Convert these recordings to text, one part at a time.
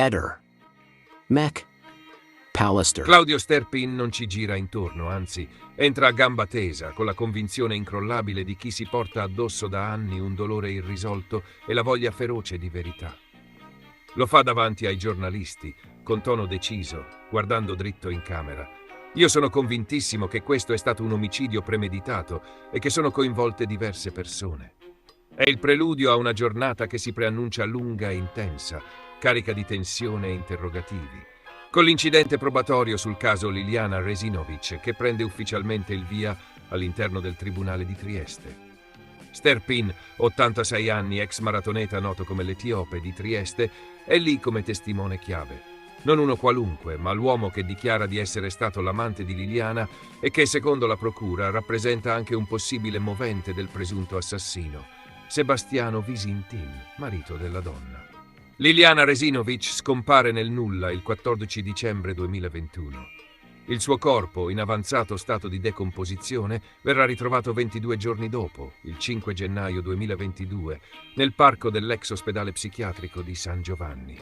Eder. Mac. Pallister. Claudio Sterpin non ci gira intorno, anzi, entra a gamba tesa, con la convinzione incrollabile di chi si porta addosso da anni un dolore irrisolto e la voglia feroce di verità. Lo fa davanti ai giornalisti, con tono deciso, guardando dritto in camera. Io sono convintissimo che questo è stato un omicidio premeditato e che sono coinvolte diverse persone. È il preludio a una giornata che si preannuncia lunga e intensa, carica di tensione e interrogativi, con l'incidente probatorio sul caso Liliana Resinovic che prende ufficialmente il via all'interno del Tribunale di Trieste. Sterpin, 86 anni, ex maratoneta noto come l'Etiope di Trieste, è lì come testimone chiave. Non uno qualunque, ma l'uomo che dichiara di essere stato l'amante di Liliana e che, secondo la procura, rappresenta anche un possibile movente del presunto assassino, Sebastiano Visintin, marito della donna. Liliana Resinovic scompare nel nulla il 14 dicembre 2021. Il suo corpo, in avanzato stato di decomposizione, verrà ritrovato 22 giorni dopo, il 5 gennaio 2022, nel parco dell'ex ospedale psichiatrico di San Giovanni.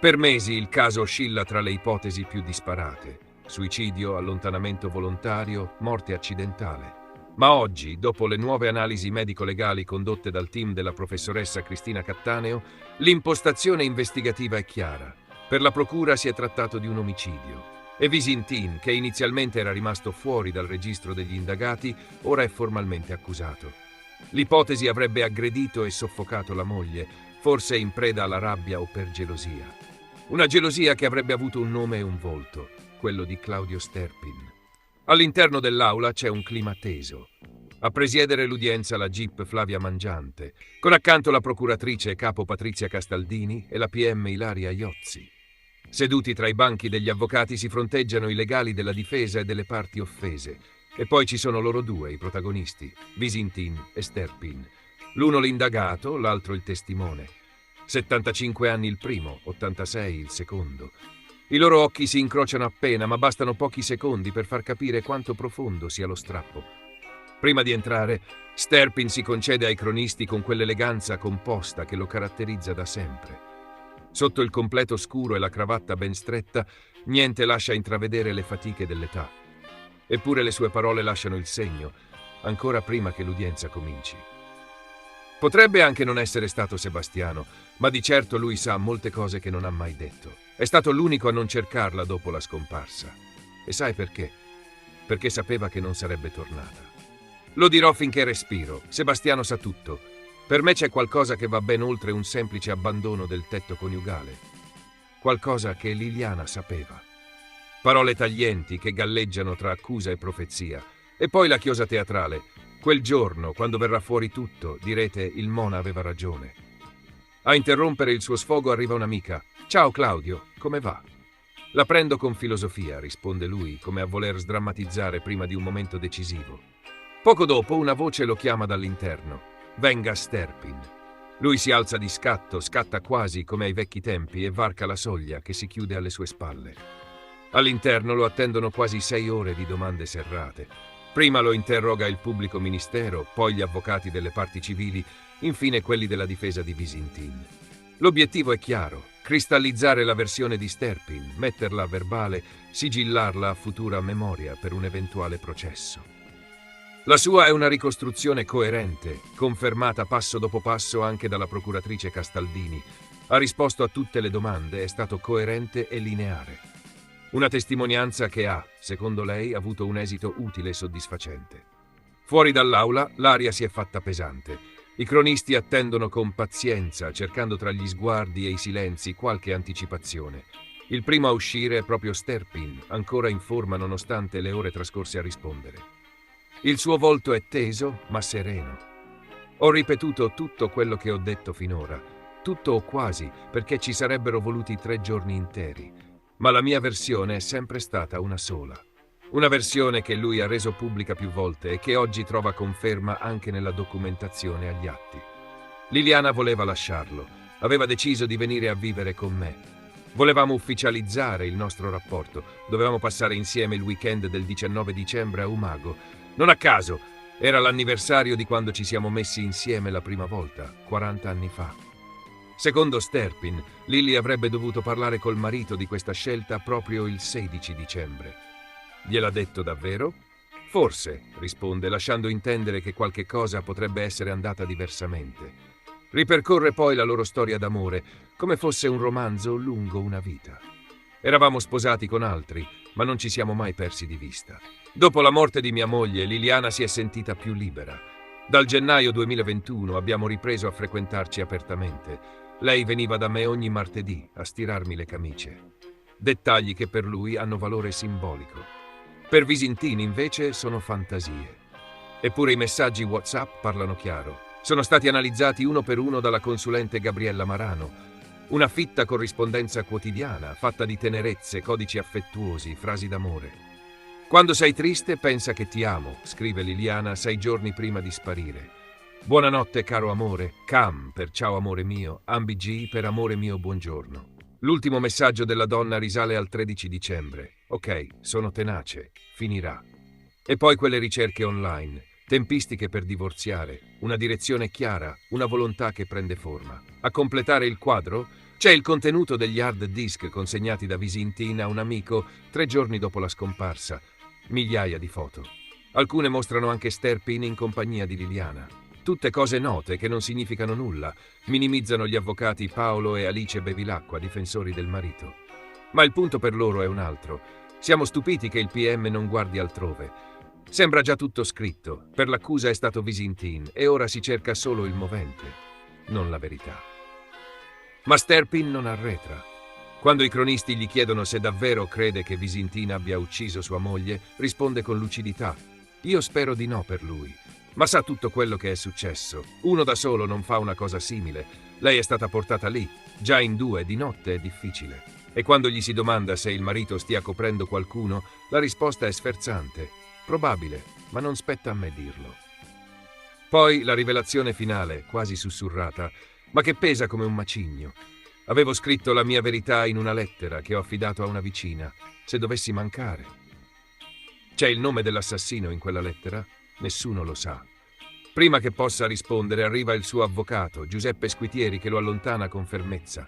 Per mesi il caso oscilla tra le ipotesi più disparate: suicidio, allontanamento volontario, morte accidentale. Ma oggi, dopo le nuove analisi medico-legali condotte dal team della professoressa Cristina Cattaneo, l'impostazione investigativa è chiara. Per la procura si è trattato di un omicidio. E Visintin, che inizialmente era rimasto fuori dal registro degli indagati, ora è formalmente accusato. L'ipotesi avrebbe aggredito e soffocato la moglie, forse in preda alla rabbia o per gelosia. Una gelosia che avrebbe avuto un nome e un volto, quello di Claudio Sterpin. All'interno dell'aula c'è un clima teso. A presiedere l'udienza la GIP Flavia Mangiante, con accanto la procuratrice e capo Patrizia Castaldini e la PM Ilaria Iozzi. Seduti tra i banchi degli avvocati si fronteggiano i legali della difesa e delle parti offese. E poi ci sono loro due, i protagonisti, Visintin e Sterpin. L'uno l'indagato, l'altro il testimone. 75 anni il primo, 86 il secondo. I loro occhi si incrociano appena, ma bastano pochi secondi per far capire quanto profondo sia lo strappo. Prima di entrare, Sterpin si concede ai cronisti con quell'eleganza composta che lo caratterizza da sempre. Sotto il completo scuro e la cravatta ben stretta, niente lascia intravedere le fatiche dell'età. Eppure le sue parole lasciano il segno, ancora prima che l'udienza cominci. Potrebbe anche non essere stato Sebastiano, ma di certo lui sa molte cose che non ha mai detto. È stato l'unico a non cercarla dopo la scomparsa. E sai perché? Perché sapeva che non sarebbe tornata. Lo dirò finché respiro. Sebastiano sa tutto. Per me c'è qualcosa che va ben oltre un semplice abbandono del tetto coniugale. Qualcosa che Liliana sapeva. Parole taglienti che galleggiano tra accusa e profezia. E poi la chiosa teatrale. Quel giorno, quando verrà fuori tutto, direte: il Mona aveva ragione. A interrompere il suo sfogo arriva un'amica. «Ciao Claudio, come va?» «La prendo con filosofia», risponde lui, come a voler sdrammatizzare prima di un momento decisivo. Poco dopo una voce lo chiama dall'interno. «Venga Sterpin». Lui si alza di scatto, scatta quasi come ai vecchi tempi e varca la soglia che si chiude alle sue spalle. All'interno lo attendono quasi 6 ore di domande serrate. Prima lo interroga il pubblico ministero, poi gli avvocati delle parti civili, infine quelli della difesa di Visintin. L'obiettivo è chiaro: cristallizzare la versione di Sterpin, metterla a verbale, sigillarla a futura memoria per un eventuale processo. La sua è una ricostruzione coerente, confermata passo dopo passo anche dalla procuratrice Castaldini. Ha risposto a tutte le domande, è stato coerente e lineare. Una testimonianza che ha, secondo lei, avuto un esito utile e soddisfacente. Fuori dall'aula l'aria si è fatta pesante. I cronisti attendono con pazienza, cercando tra gli sguardi e i silenzi qualche anticipazione. Il primo a uscire è proprio Sterpin, ancora in forma nonostante le ore trascorse a rispondere. Il suo volto è teso, ma sereno. Ho ripetuto tutto quello che ho detto finora, tutto o quasi, perché ci sarebbero voluti 3 giorni interi. Ma la mia versione è sempre stata una sola. Una versione che lui ha reso pubblica più volte e che oggi trova conferma anche nella documentazione agli atti. Liliana voleva lasciarlo, aveva deciso di venire a vivere con me. Volevamo ufficializzare il nostro rapporto, dovevamo passare insieme il weekend del 19 dicembre a Umago. Non a caso, era l'anniversario di quando ci siamo messi insieme la prima volta, 40 anni fa. Secondo Sterpin, Lily avrebbe dovuto parlare col marito di questa scelta proprio il 16 dicembre. Gliel'ha detto davvero? Forse, risponde, lasciando intendere che qualche cosa potrebbe essere andata diversamente. Ripercorre poi la loro storia d'amore, come fosse un romanzo lungo una vita. Eravamo sposati con altri, ma non ci siamo mai persi di vista. Dopo la morte di mia moglie, Liliana si è sentita più libera. Dal gennaio 2021 abbiamo ripreso a frequentarci apertamente. Lei veniva da me ogni martedì a stirarmi le camicie. Dettagli che per lui hanno valore simbolico. Per Visintin, invece, sono fantasie. Eppure i messaggi WhatsApp parlano chiaro. Sono stati analizzati uno per uno dalla consulente Gabriella Marano. Una fitta corrispondenza quotidiana, fatta di tenerezze, codici affettuosi, frasi d'amore. Quando sei triste, pensa che ti amo, scrive Liliana 6 giorni prima di sparire. Buonanotte, caro amore. Cam per ciao amore mio, AMBG per amore mio buongiorno. L'ultimo messaggio della donna risale al 13 dicembre. Ok, sono tenace, finirà. E poi quelle ricerche online, tempistiche per divorziare, una direzione chiara, una volontà che prende forma. A completare il quadro c'è il contenuto degli hard disk consegnati da Visintin a un amico 3 giorni dopo la scomparsa. Migliaia di foto. Alcune mostrano anche Sterpin in compagnia di Liliana. Tutte cose note che non significano nulla, minimizzano gli avvocati Paolo e Alice Bevilacqua, difensori del marito. Ma il punto per loro è un altro. Siamo stupiti che il PM non guardi altrove. Sembra già tutto scritto. Per l'accusa è stato Visintin e ora si cerca solo il movente, non la verità. Ma Sterpin non arretra. Quando i cronisti gli chiedono se davvero crede che Visintin abbia ucciso sua moglie, risponde con lucidità: io spero di no per lui. Ma sa tutto quello che è successo. Uno da solo non fa una cosa simile. Lei è stata portata lì. Già in 2 di notte è difficile. E quando gli si domanda se il marito stia coprendo qualcuno, la risposta è sferzante. Probabile, ma non spetta a me dirlo. Poi la rivelazione finale, quasi sussurrata, ma che pesa come un macigno. Avevo scritto la mia verità in una lettera che ho affidato a una vicina. Se dovessi mancare. C'è il nome dell'assassino in quella lettera? Nessuno lo sa. Prima che possa rispondere arriva il suo avvocato, Giuseppe Squitieri, che lo allontana con fermezza.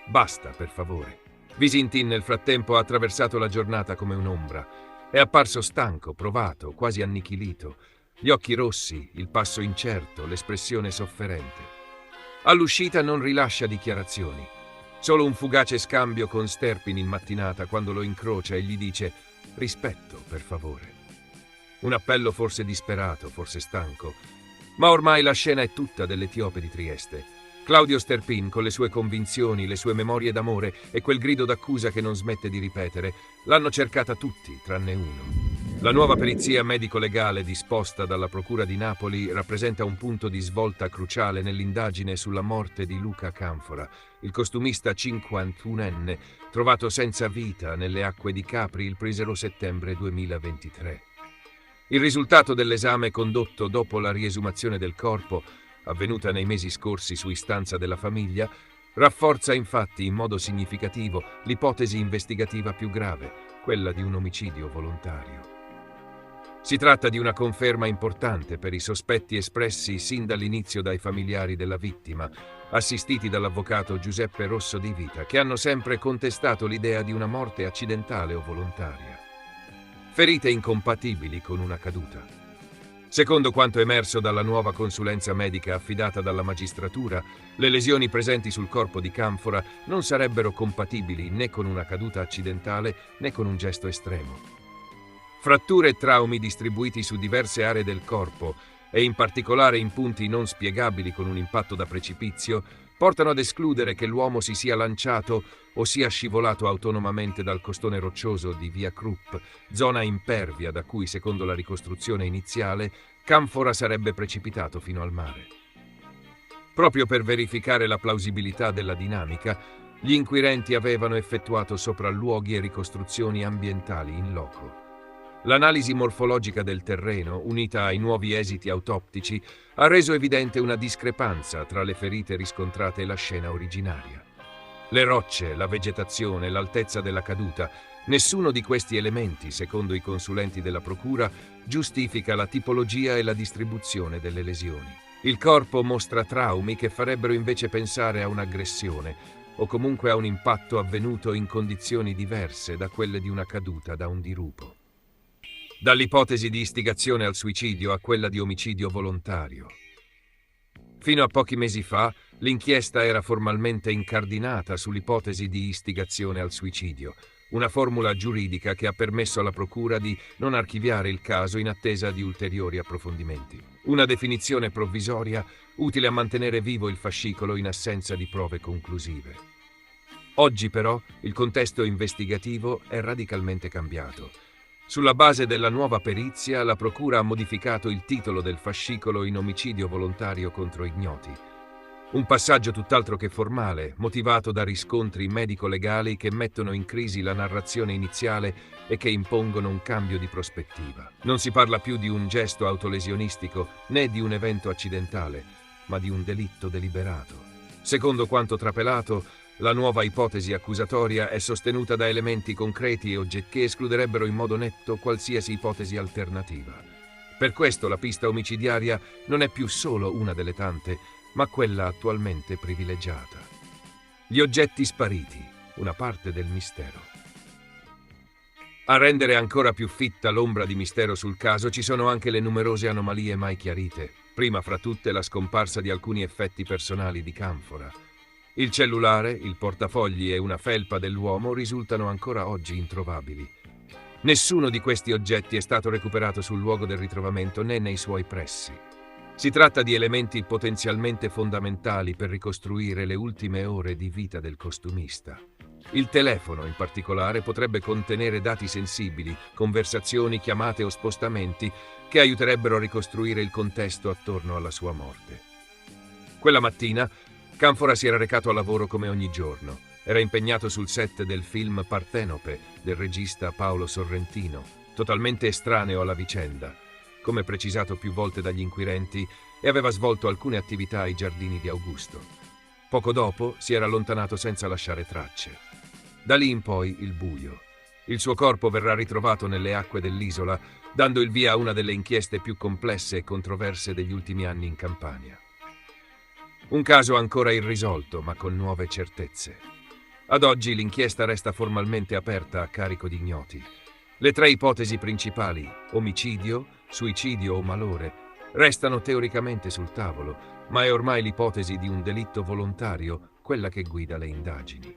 Basta, per favore. Visintin nel frattempo ha attraversato la giornata come un'ombra. È apparso stanco, provato, quasi annichilito. Gli occhi rossi, il passo incerto, l'espressione sofferente. All'uscita non rilascia dichiarazioni. Solo un fugace scambio con Sterpin in mattinata quando lo incrocia e gli dice «rispetto, per favore». Un appello forse disperato, forse stanco. Ma ormai la scena è tutta dell'Etiope di Trieste. Claudio Sterpin, con le sue convinzioni, le sue memorie d'amore e quel grido d'accusa che non smette di ripetere, l'hanno cercata tutti, tranne uno. La nuova perizia medico-legale disposta dalla Procura di Napoli rappresenta un punto di svolta cruciale nell'indagine sulla morte di Luca Canfora, il costumista 51enne, trovato senza vita nelle acque di Capri il 1 settembre 2023. Il risultato dell'esame condotto dopo la riesumazione del corpo, avvenuta nei mesi scorsi su istanza della famiglia, rafforza infatti in modo significativo l'ipotesi investigativa più grave, quella di un omicidio volontario. Si tratta di una conferma importante per i sospetti espressi sin dall'inizio dai familiari della vittima, assistiti dall'avvocato Giuseppe Rosso di Vita, che hanno sempre contestato l'idea di una morte accidentale o volontaria. Ferite incompatibili con una caduta. Secondo quanto emerso dalla nuova consulenza medica affidata dalla magistratura, le lesioni presenti sul corpo di Canfora non sarebbero compatibili né con una caduta accidentale né con un gesto estremo. Fratture e traumi distribuiti su diverse aree del corpo e in particolare in punti non spiegabili con un impatto da precipizio portano ad escludere che l'uomo si sia lanciato o sia scivolato autonomamente dal costone roccioso di Via Krupp, zona impervia da cui, secondo la ricostruzione iniziale, Canfora sarebbe precipitato fino al mare. Proprio per verificare la plausibilità della dinamica, gli inquirenti avevano effettuato sopralluoghi e ricostruzioni ambientali in loco. L'analisi morfologica del terreno, unita ai nuovi esiti autoptici, ha reso evidente una discrepanza tra le ferite riscontrate e la scena originaria. Le rocce, la vegetazione, l'altezza della caduta, nessuno di questi elementi, secondo i consulenti della procura, giustifica la tipologia e la distribuzione delle lesioni. Il corpo mostra traumi che farebbero invece pensare a un'aggressione o comunque a un impatto avvenuto in condizioni diverse da quelle di una caduta da un dirupo. Dall'ipotesi di istigazione al suicidio a quella di omicidio volontario. Fino a pochi mesi fa, l'inchiesta era formalmente incardinata sull'ipotesi di istigazione al suicidio, una formula giuridica che ha permesso alla Procura di non archiviare il caso in attesa di ulteriori approfondimenti. Una definizione provvisoria utile a mantenere vivo il fascicolo in assenza di prove conclusive. Oggi però il contesto investigativo è radicalmente cambiato. Sulla base della nuova perizia, la Procura ha modificato il titolo del fascicolo in omicidio volontario contro ignoti. Un passaggio tutt'altro che formale, motivato da riscontri medico-legali che mettono in crisi la narrazione iniziale e che impongono un cambio di prospettiva. Non si parla più di un gesto autolesionistico né di un evento accidentale, ma di un delitto deliberato. Secondo quanto trapelato, la nuova ipotesi accusatoria è sostenuta da elementi concreti e oggetti che escluderebbero in modo netto qualsiasi ipotesi alternativa. Per questo la pista omicidiaria non è più solo una delle tante, ma quella attualmente privilegiata. Gli oggetti spariti, una parte del mistero. A rendere ancora più fitta l'ombra di mistero sul caso ci sono anche le numerose anomalie mai chiarite, prima fra tutte la scomparsa di alcuni effetti personali di Canfora. Il cellulare, il portafogli e una felpa dell'uomo risultano ancora oggi introvabili. Nessuno di questi oggetti è stato recuperato sul luogo del ritrovamento né nei suoi pressi. Si tratta di elementi potenzialmente fondamentali per ricostruire le ultime ore di vita del costumista. Il telefono, in particolare, potrebbe contenere dati sensibili, conversazioni, chiamate o spostamenti che aiuterebbero a ricostruire il contesto attorno alla sua morte. Quella mattina, Canfora si era recato a lavoro come ogni giorno. Era impegnato sul set del film Partenope del regista Paolo Sorrentino, totalmente estraneo alla vicenda, come precisato più volte dagli inquirenti, e aveva svolto alcune attività ai giardini di Augusto. Poco dopo si era allontanato senza lasciare tracce. Da lì in poi il buio. Il suo corpo verrà ritrovato nelle acque dell'isola, dando il via a una delle inchieste più complesse e controverse degli ultimi anni in Campania. Un caso ancora irrisolto, ma con nuove certezze. Ad oggi l'inchiesta resta formalmente aperta a carico di ignoti. Le tre ipotesi principali, omicidio, suicidio o malore, restano teoricamente sul tavolo, ma è ormai l'ipotesi di un delitto volontario quella che guida le indagini.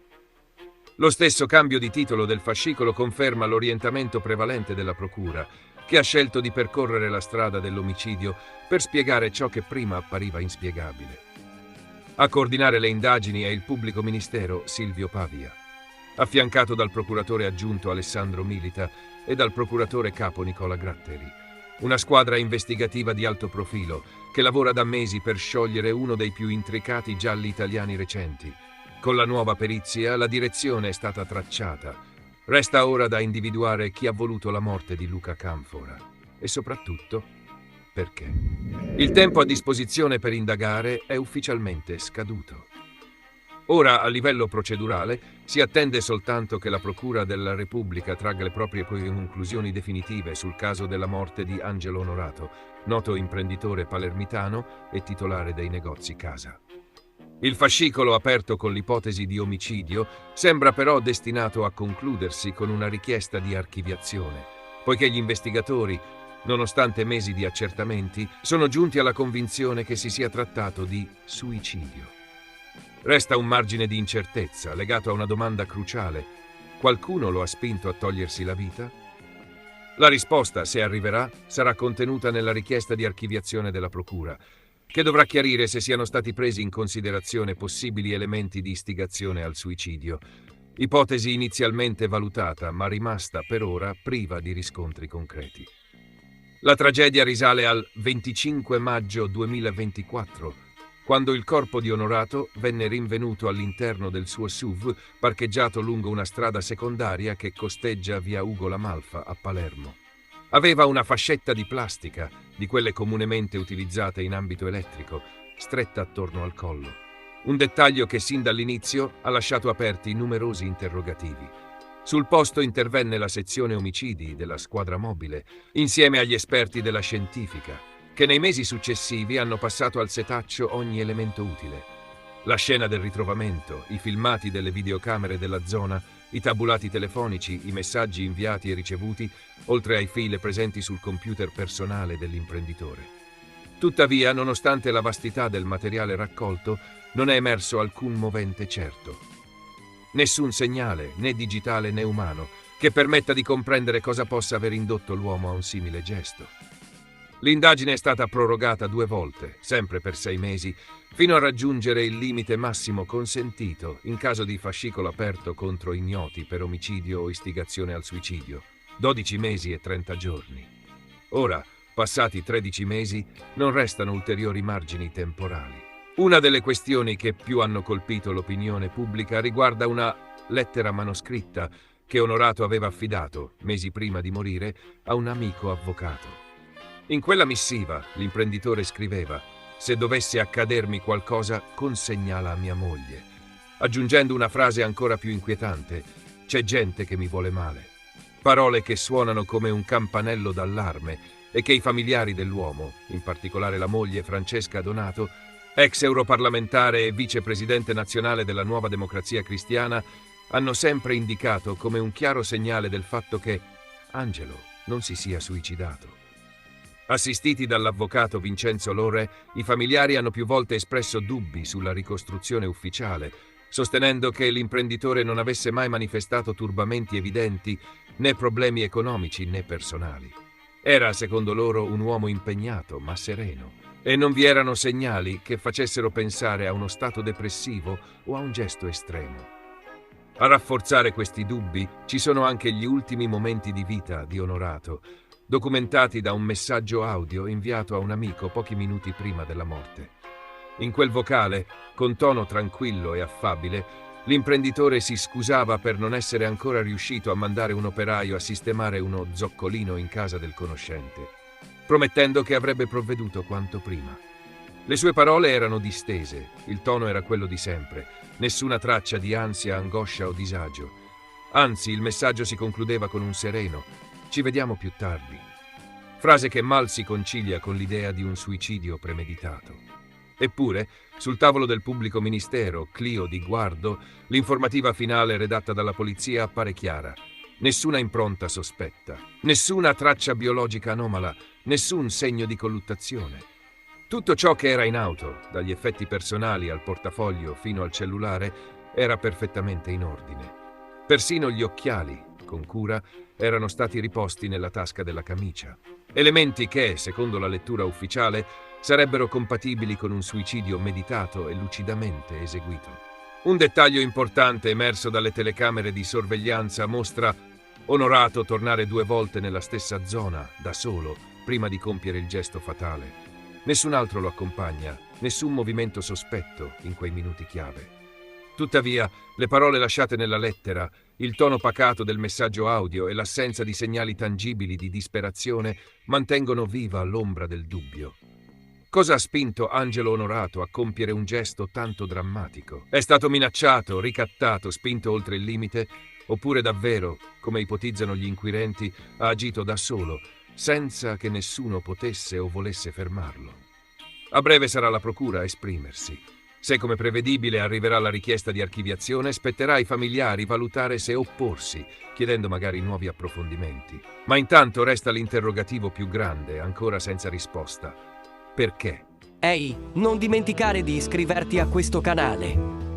Lo stesso cambio di titolo del fascicolo conferma l'orientamento prevalente della Procura, che ha scelto di percorrere la strada dell'omicidio per spiegare ciò che prima appariva inspiegabile. A coordinare le indagini è il pubblico ministero Silvio Pavia, affiancato dal procuratore aggiunto Alessandro Milita e dal procuratore capo Nicola Gratteri. Una squadra investigativa di alto profilo che lavora da mesi per sciogliere uno dei più intricati gialli italiani recenti. Con la nuova perizia la direzione è stata tracciata. Resta ora da individuare chi ha voluto la morte di Luca Canfora e soprattutto perché. Il tempo a disposizione per indagare è ufficialmente scaduto. Ora, a livello procedurale, si attende soltanto che la Procura della Repubblica tragga le proprie conclusioni definitive sul caso della morte di Angelo Onorato, noto imprenditore palermitano e titolare dei negozi Casa. Il fascicolo aperto con l'ipotesi di omicidio sembra però destinato a concludersi con una richiesta di archiviazione, poiché gli investigatori, nonostante mesi di accertamenti, sono giunti alla convinzione che si sia trattato di suicidio. Resta un margine di incertezza legato a una domanda cruciale: qualcuno lo ha spinto a togliersi la vita? La risposta, se arriverà, sarà contenuta nella richiesta di archiviazione della Procura, che dovrà chiarire se siano stati presi in considerazione possibili elementi di istigazione al suicidio, ipotesi inizialmente valutata ma rimasta per ora priva di riscontri concreti. La tragedia risale al 25 maggio 2024, quando il corpo di Onorato venne rinvenuto all'interno del suo SUV parcheggiato lungo una strada secondaria che costeggia via Ugo La Malfa a Palermo. Aveva una fascetta di plastica, di quelle comunemente utilizzate in ambito elettrico, stretta attorno al collo. Un dettaglio che sin dall'inizio ha lasciato aperti numerosi interrogativi. Sul posto intervenne la sezione omicidi della squadra mobile, insieme agli esperti della scientifica, che nei mesi successivi hanno passato al setaccio ogni elemento utile. La scena del ritrovamento, i filmati delle videocamere della zona, i tabulati telefonici, i messaggi inviati e ricevuti, oltre ai file presenti sul computer personale dell'imprenditore. Tuttavia, nonostante la vastità del materiale raccolto, non è emerso alcun movente certo. Nessun segnale, né digitale né umano, che permetta di comprendere cosa possa aver indotto l'uomo a un simile gesto. L'indagine è stata prorogata 2 volte, sempre per 6 mesi, fino a raggiungere il limite massimo consentito in caso di fascicolo aperto contro ignoti per omicidio o istigazione al suicidio, 12 mesi e 30 giorni. Ora, passati 13 mesi, non restano ulteriori margini temporali. Una delle questioni che più hanno colpito l'opinione pubblica riguarda una lettera manoscritta che Onorato aveva affidato, mesi prima di morire, a un amico avvocato. In quella missiva l'imprenditore scriveva: «Se dovesse accadermi qualcosa, consegnala a mia moglie», aggiungendo una frase ancora più inquietante: «C'è gente che mi vuole male». Parole che suonano come un campanello d'allarme e che i familiari dell'uomo, in particolare la moglie Francesca Donato, ex europarlamentare e vicepresidente nazionale della Nuova Democrazia Cristiana, hanno sempre indicato come un chiaro segnale del fatto che Angelo non si sia suicidato. Assistiti dall'avvocato Vincenzo Lore, i familiari hanno più volte espresso dubbi sulla ricostruzione ufficiale, sostenendo che l'imprenditore non avesse mai manifestato turbamenti evidenti, né problemi economici né personali. Era, secondo loro, un uomo impegnato ma sereno, e non vi erano segnali che facessero pensare a uno stato depressivo o a un gesto estremo. A rafforzare questi dubbi ci sono anche gli ultimi momenti di vita di Onorato, documentati da un messaggio audio inviato a un amico pochi minuti prima della morte. In quel vocale, con tono tranquillo e affabile, l'imprenditore si scusava per non essere ancora riuscito a mandare un operaio a sistemare uno zoccolino in casa del conoscente, promettendo che avrebbe provveduto quanto prima. Le sue parole erano distese, il tono era quello di sempre, nessuna traccia di ansia, angoscia o disagio. Anzi, il messaggio si concludeva con un sereno: «Ci vediamo più tardi», frase che mal si concilia con l'idea di un suicidio premeditato. Eppure, sul tavolo del pubblico ministero, Clio di Guardo, l'informativa finale redatta dalla polizia appare chiara. Nessuna impronta sospetta, nessuna traccia biologica anomala, nessun segno di colluttazione. Tutto ciò che era in auto, dagli effetti personali al portafoglio fino al cellulare, era perfettamente in ordine. Persino gli occhiali, con cura, erano stati riposti nella tasca della camicia. Elementi che, secondo la lettura ufficiale, sarebbero compatibili con un suicidio meditato e lucidamente eseguito. Un dettaglio importante emerso dalle telecamere di sorveglianza mostra Onorato tornare 2 volte nella stessa zona, da solo, prima di compiere il gesto fatale. Nessun altro lo accompagna, nessun movimento sospetto in quei minuti chiave. Tuttavia, le parole lasciate nella lettera, il tono pacato del messaggio audio e l'assenza di segnali tangibili di disperazione mantengono viva l'ombra del dubbio. Cosa ha spinto Angelo Onorato a compiere un gesto tanto drammatico? È stato minacciato, ricattato, spinto oltre il limite? Oppure davvero, come ipotizzano gli inquirenti, ha agito da solo, senza che nessuno potesse o volesse fermarlo? A breve sarà la procura a esprimersi. Se, come prevedibile, arriverà la richiesta di archiviazione, spetterà ai familiari valutare se opporsi, chiedendo magari nuovi approfondimenti. Ma intanto resta l'interrogativo più grande, ancora senza risposta. Perché? Ehi, non dimenticare di iscriverti a questo canale.